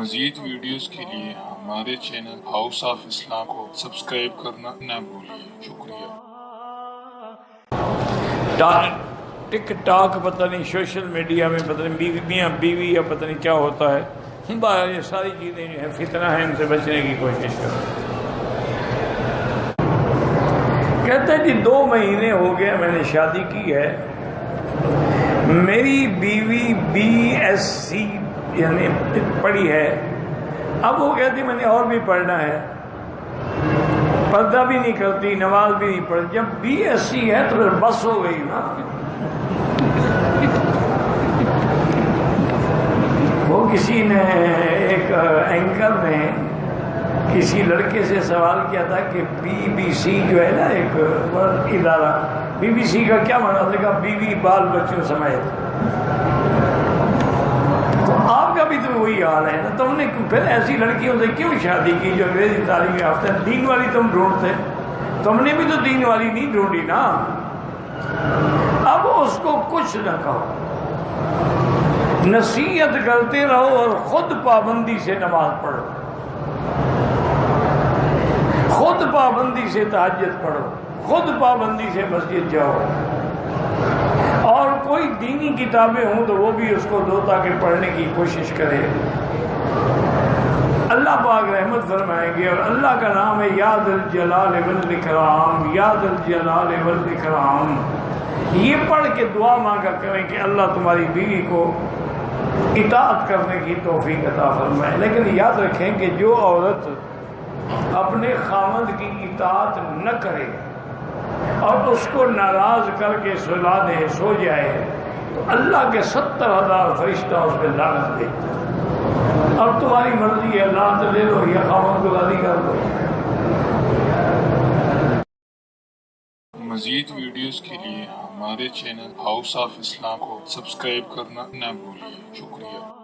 مزید ویڈیوز کے لیے ہمارے چینل ہاؤس آف اسلام کو سبسکرائب کرنا نہ بھولیے۔ شکریہ۔ ٹک ٹاک پتہ نہیں، سوشل میڈیا میں پتہ نہیں میاں بیوی یا پتہ نہیں کیا ہوتا ہے، یہ ساری چیزیں جو ہے فتنہ ہے، ان سے بچنے کی کوشش کرو۔ کہتا ہے جی 2 مہینے ہو گیا میں نے شادی کی ہے، میری بیوی BSc یعنی پڑھی ہے، اب وہ کہتی میں نے اور بھی پڑھنا ہے، پردہ بھی نہیں کرتی، نماز بھی نہیں پڑھتی۔ جب BSc ہے تو پھر بس ہو گئی نا۔ وہ کسی نے ایک اینکر نے کسی لڑکے سے سوال کیا تھا کہ BBC جو ہے نا ایک ادارہ، BBC کا کیا مطلب ہے؟ بیوی بال بچوں سمیت۔ تو آپ کا بھی تو وہی حال ہے نا، تم نے پھر ایسی لڑکیوں سے کیوں شادی کی جو انگریزی تعلیم یافتہ؟ دین والی تم ڈھونڈتے، تم نے بھی تو دین والی نہیں ڈھونڈی نا۔ اب اس کو کچھ نہ کہو، نصیحت کرتے رہو اور خود پابندی سے نماز پڑھو، خود پابندی سے تہجد پڑھو، خود پابندی سے مسجد جاؤ، اور کوئی دینی کتابیں ہوں تو وہ بھی اس کو دو تاکہ پڑھنے کی کوشش کرے۔ اللہ پاک رحمت فرمائیں گے، اور اللہ کا نام ہے یا ذا الجلال والاکرام، یا ذا الجلال والاکرام۔ یہ پڑھ کے دعا مانگا کریں کہ اللہ تمہاری بیوی کو اطاعت کرنے کی توفیق عطا فرمائے۔ لیکن یاد رکھیں کہ جو عورت اپنے خاوند کی اطاعت نہ کرے اور اس کو ناراض کر کے سلا دے، سو جائے، تو اللہ کے 70,000 فرشتہ اس پہ لعنت دیتے ہیں۔ اب تمہاری مرضی ہے، لعنت لے لو یا خاوند کو راضی کر دو۔ مزید ویڈیوز کے لیے ہمارے چینل ہاؤس آف اسلام کو سبسکرائب کرنا نہ بھولیے۔ شکریہ۔